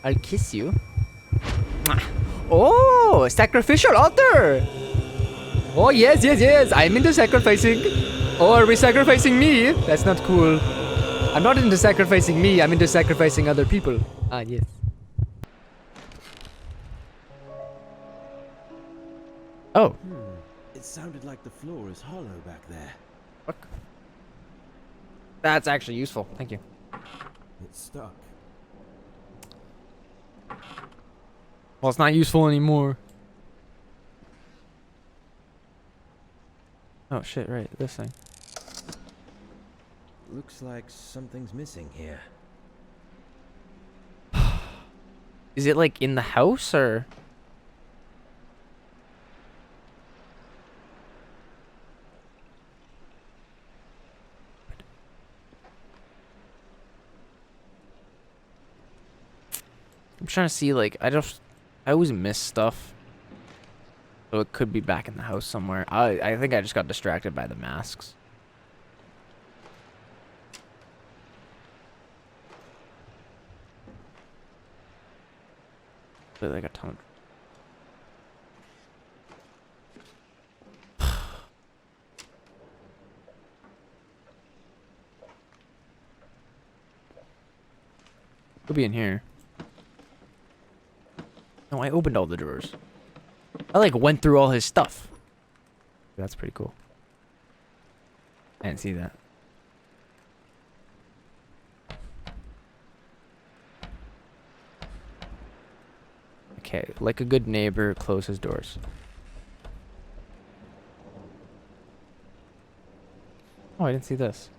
I'll kiss you. Oh, sacrificial altar! Oh, yes, yes, yes. I'm into sacrificing. Oh, are we sacrificing me? That's not cool. I'm not into sacrificing me. I'm into sacrificing other people. Ah, yes. Oh. It sounded like the floor is hollow back there. What? That's actually useful. Thank you. It's stuck. Well, it's not useful anymore. Oh, shit, right. This thing. Looks like something's missing here. Is it, like, in the house, or...? I'm trying to see, like, I always miss stuff. So it could be back in the house somewhere. I think I just got distracted by the masks. But like a ton. Could be in here. No, I opened all the drawers. I like went through all his stuff. That's pretty cool. I didn't see that. Okay, like a good neighbor, close his doors. Oh, I didn't see this.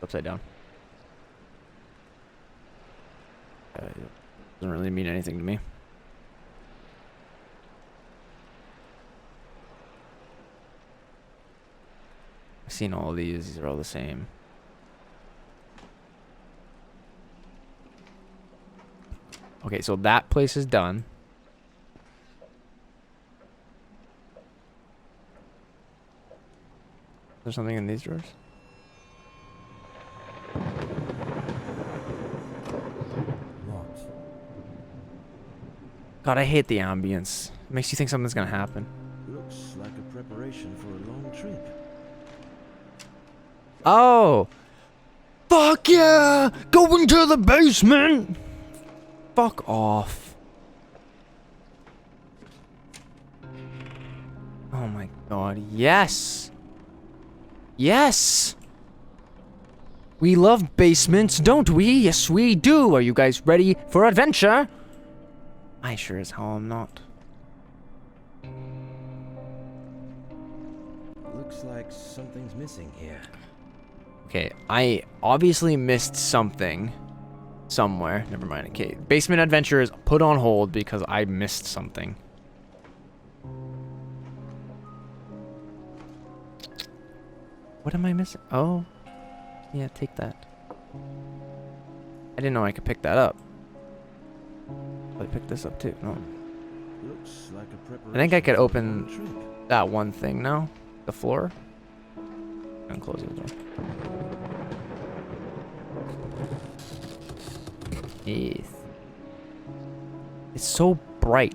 Upside down. Doesn't really mean anything to me. I've seen all of these. These are all the same. Okay, so that place is done. Is there something in these drawers? Locked. God, I hate the ambience. It makes you think something's gonna happen. Looks like a preparation for a long trip. Oh! Fuck yeah! Going to the basement! Fuck off. Oh my god, yes! Yes! We love basements, don't we? Yes, we do. Are you guys ready for adventure? I sure as hell am not. Looks like something's missing here. Okay, I obviously missed something somewhere. Never mind. Okay, basement adventure is put on hold because I missed something. What am I missing? Oh, yeah, take that. I didn't know I could pick that up. I picked this up too. No. Looks like a preparation I think I could for a open long trip. that one thing now. The floor. And close the door. Yes. It's so bright.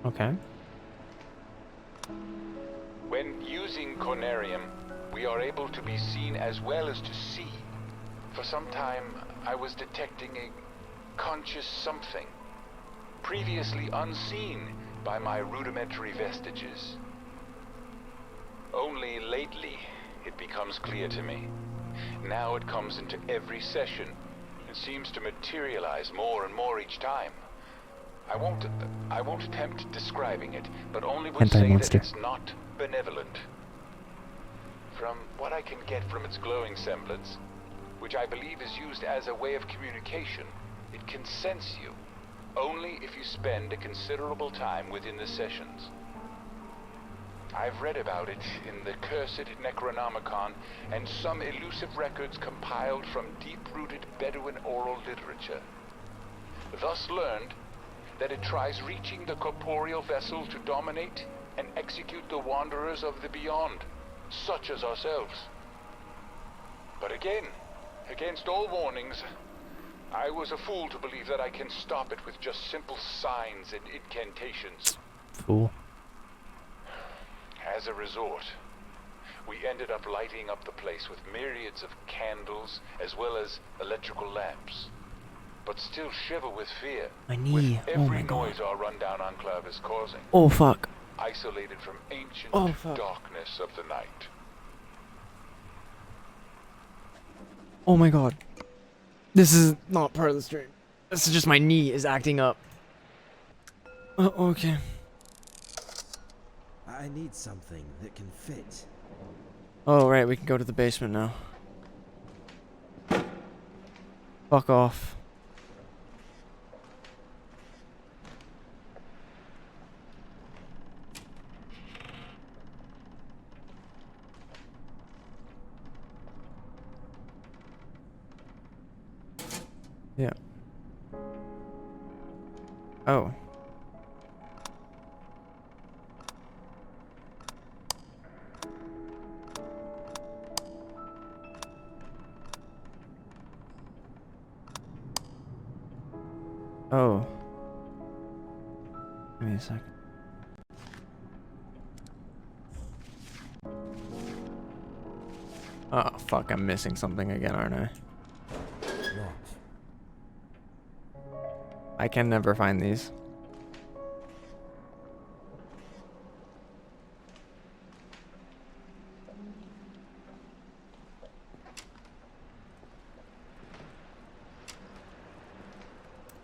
Okay. When using Conarium, we are able to be seen as well as to see. For some time, I was detecting a conscious something, previously unseen by my rudimentary vestiges. Only lately, it becomes clear to me. Now it comes into every session. It seems to materialize more and more each time. I won't attempt describing it, but only would say that it's not benevolent. From what I can get from its glowing semblance, which I believe is used as a way of communication, it can sense you, only if you spend a considerable time within the sessions. I've read about it in the Cursed Necronomicon and some elusive records compiled from deep-rooted Bedouin oral literature. Thus learned that it tries reaching the corporeal vessel to dominate and execute the wanderers of the beyond, such as ourselves. But again, against all warnings, I was a fool to believe that I can stop it with just simple signs and incantations. Fool. As a resort, we ended up lighting up the place with myriads of candles as well as electrical lamps. But still shiver with fear. My knee. With Oh every my god. noise our rundown enclave is causing. Oh fuck. Isolated from ancient Oh, fuck. darkness of the night. Oh my god. This is not part of the stream. This is just my knee is acting up. Oh, okay. I need something that can fit. Oh, right, we can go to the basement now. Fuck off. Yeah. Oh. Oh. Give me a second. Oh, fuck, I'm missing something again, aren't I? Locked. I can never find these.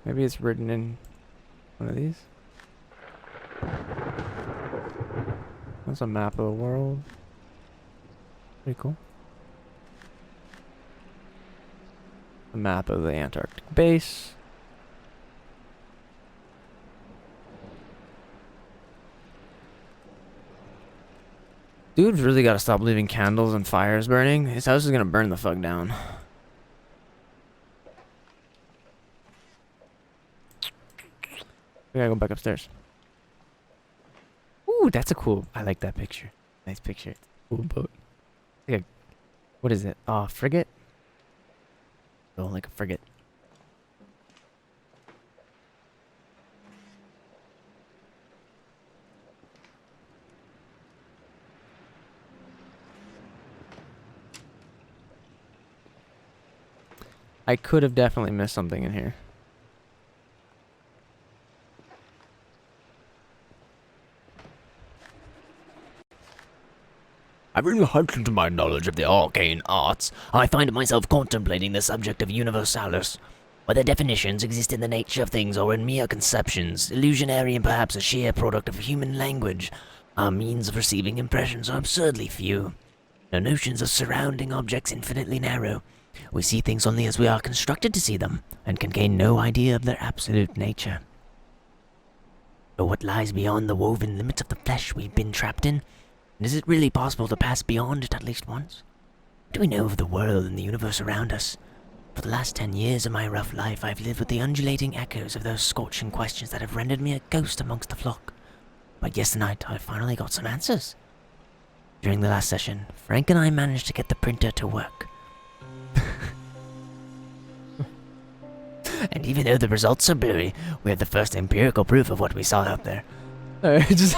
Maybe it's written in one of these. That's a map of the world. Pretty cool. A map of the Antarctic base. Dude's really gotta stop leaving candles and fires burning. His house is gonna burn the fuck down. We gotta go back upstairs. Ooh, that's a cool. I like that picture. Nice picture. Cool boat. Like a, what is it? Frigate? Oh, like a frigate. I could have definitely missed something in here. Having looked into my knowledge of the arcane arts, I find myself contemplating the subject of universalis. Whether definitions exist in the nature of things or in mere conceptions, illusionary and perhaps a sheer product of human language, our means of receiving impressions are absurdly few. Our notions of surrounding objects infinitely narrow. We see things only as we are constructed to see them, and can gain no idea of their absolute nature. Or what lies beyond the woven limits of the flesh we've been trapped in? And is it really possible to pass beyond it at least once? What do we know of the world and the universe around us? For the last 10 years of my rough life, I've lived with the undulating echoes of those scorching questions that have rendered me a ghost amongst the flock. But yesterday night, I finally got some answers. During the last session, Frank and I managed to get the printer to work. And even though the results are blurry, we have the first empirical proof of what we saw out there. Just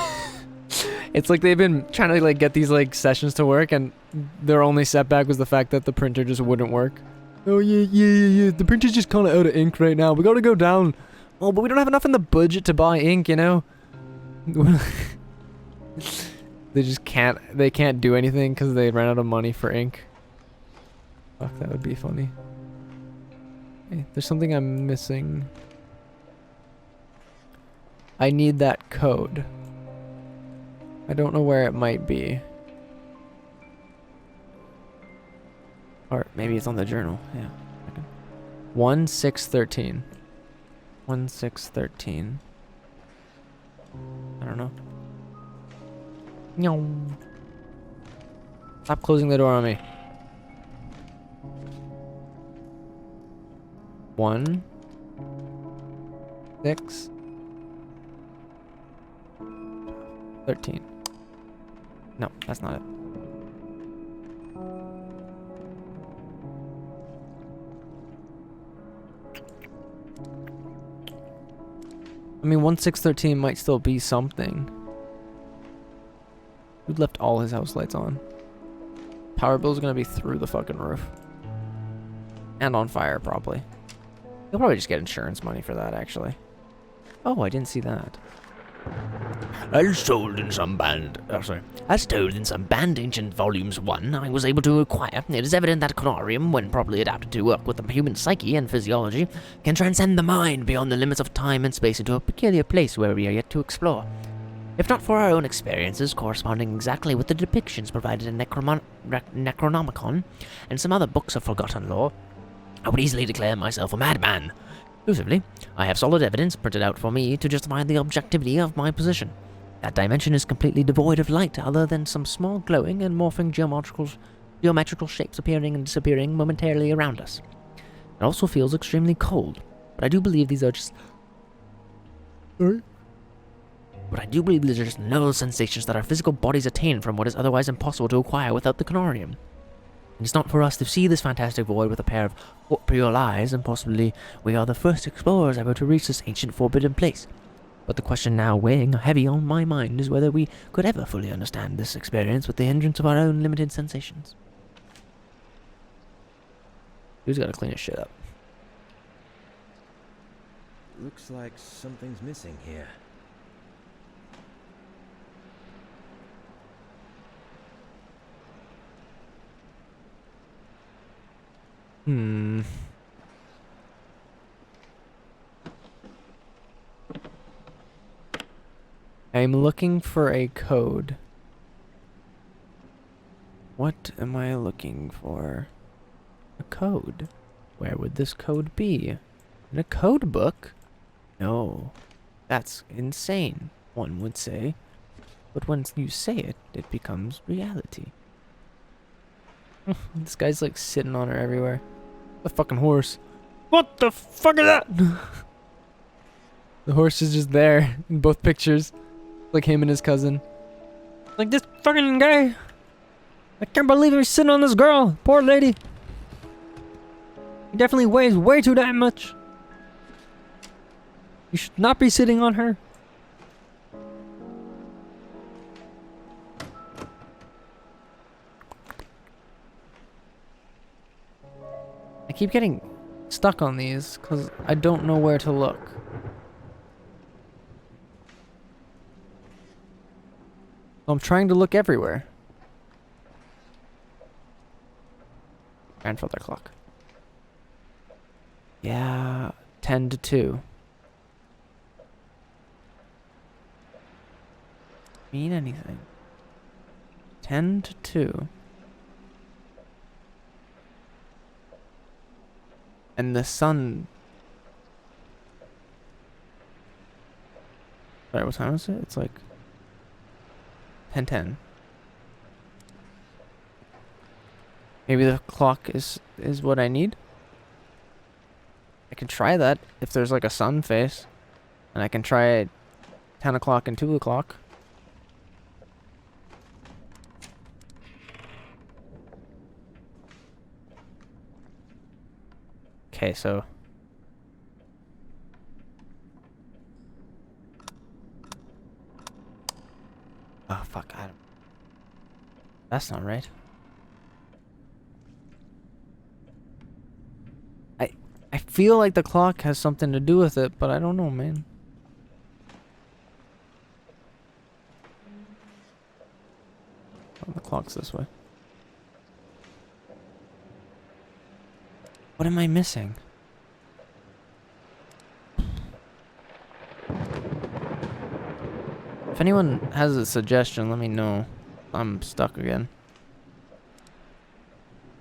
it's like they've been trying to like get these like sessions to work, and their only setback was the fact that the printer just wouldn't work. Oh yeah. The printer's just kind of out of ink right now. We gotta go down. Oh, but we don't have enough in the budget to buy ink, you know. They just can't. They can't do anything because they ran out of money for ink. Fuck, that would be funny. Hey, there's something I'm missing. I need that code. I don't know where it might be. Or maybe it's on the journal. Yeah. 1613. 1613. I don't know. No. Stop closing the door on me. 1 6 13. No, that's not it. I mean, 1613 might still be something. Who left all his house lights on? Power bill's gonna be through the fucking roof. And on fire, probably. You'll probably just get insurance money for that, actually. Oh, I didn't see that. As told in some banned ancient volumes 1, I was able to acquire, it is evident that Conarium, when properly adapted to work with the human psyche and physiology, can transcend the mind beyond the limits of time and space into a peculiar place where we are yet to explore. If not for our own experiences corresponding exactly with the depictions provided in Necronomicon and some other books of forgotten lore, I would easily declare myself a madman. Exclusively, I have solid evidence printed out for me to justify the objectivity of my position. That dimension is completely devoid of light other than some small glowing and morphing geometrical shapes appearing and disappearing momentarily around us. It also feels extremely cold, but I do believe these are just... Sorry? But I do believe these are just null sensations that our physical bodies attain from what is otherwise impossible to acquire without the Conarium. It is not for us to see this fantastic void with a pair of corporeal eyes, and possibly we are the first explorers ever to reach this ancient forbidden place. But the question now weighing heavy on my mind is whether we could ever fully understand this experience with the hindrance of our own limited sensations. Who's got to clean his shit up? Looks like something's missing here. I'm looking for a code. What am I looking for? A code? Where would this code be? In a code book? No. That's insane, one would say. But once you say it, it becomes reality. This guy's like sitting on her everywhere. The fucking horse. What the fuck is that? The horse is just there in both pictures. Like him and his cousin. Like, this fucking guy. I can't believe he's sitting on this girl. Poor lady. He definitely weighs way too damn much. You should not be sitting on her. I keep getting stuck on these because I don't know where to look. I'm trying to look everywhere. Grandfather clock. Yeah, 10 to 2. Mean anything? 10 to 2. And the sun... Sorry, what time is it? It's like 10:10. Maybe the clock is what I need. I can try that if there's like a sun face, and I can try 10 o'clock and 2 o'clock. Okay, so oh fuck, I don't... That's not right. I feel like the clock has something to do with it, but I don't know, man. Oh, the clock's this way. What am I missing? If anyone has a suggestion, let me know. I'm stuck again.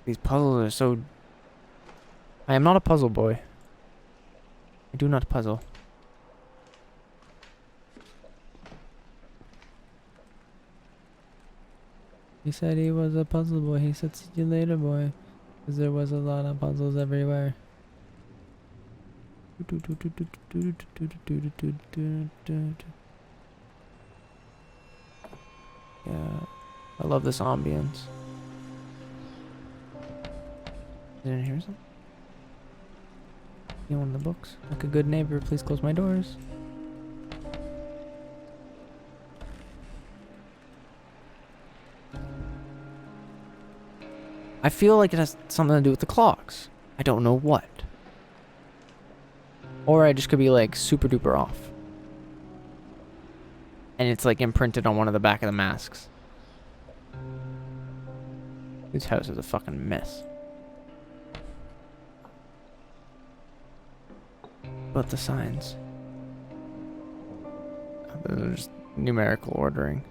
These puzzles are so... I am not a puzzle boy. I do not puzzle. He said he was a puzzle boy. He said, see you later, boy. Because there was a lot of puzzles everywhere. Yeah, I love this ambience. Is there in here something? You want the books? Like a good neighbor, please close my doors. I feel like it has something to do with the clocks. I don't know what. Or I just could be like super duper off. And it's like imprinted on one of the back of the masks. This house is a fucking mess. But the signs. There's numerical ordering.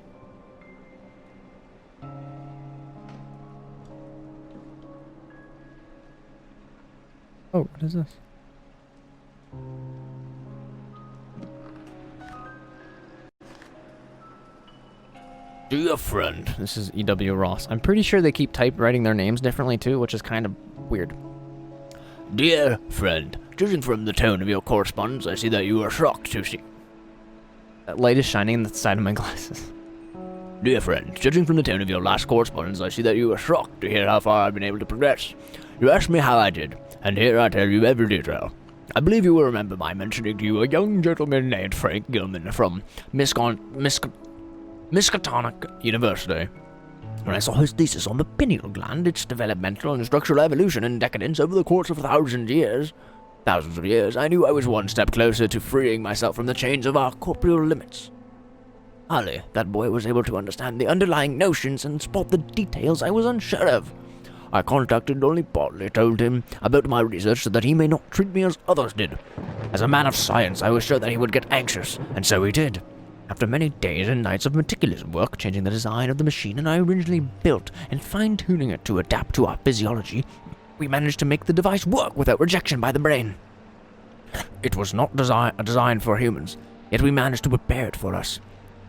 Oh, what is this? Dear friend. This is E.W. Ross. I'm pretty sure they keep typewriting their names differently too, which is kind of weird. Dear friend, judging from the tone of your correspondence, I see that you are shocked to see. That light is shining in the side of my glasses. Dear friend, judging from the tone of your last correspondence, I see that you are shocked to hear how far I've been able to progress. You asked me how I did, and here I tell you every detail. I believe you will remember my mentioning to you a young gentleman named Frank Gilman from Miskatonic University. When I saw his thesis on the pineal gland, its developmental and structural evolution and decadence over the course of thousands of years, I knew I was one step closer to freeing myself from the chains of our corporeal limits. Ali, that boy was able to understand the underlying notions and spot the details I was unsure of. I contacted only partly, told him about my research so that he may not treat me as others did. As a man of science, I was sure that he would get anxious, and so he did. After many days and nights of meticulous work, changing the design of the machine and I originally built and fine-tuning it to adapt to our physiology, we managed to make the device work without rejection by the brain. It was not designed for humans, yet we managed to prepare it for us.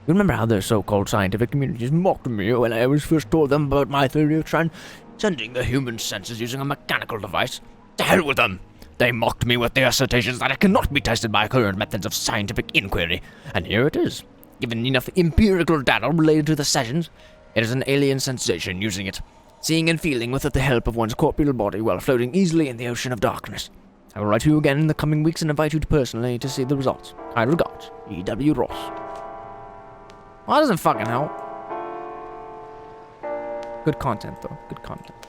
You remember how the so-called scientific communities mocked me when I was first told them about my theory of transcending the human senses using a mechanical device? To hell with them! They mocked me with the assertions that it cannot be tested by current methods of scientific inquiry, and here it is. Given enough empirical data related to the sessions, it is an alien sensation using it, seeing and feeling without the help of one's corporeal body while floating easily in the ocean of darkness. I will write to you again in the coming weeks and invite you to personally to see the results. Kind regards, E.W. Ross. Well, that doesn't fucking help. Good content, though. Good content.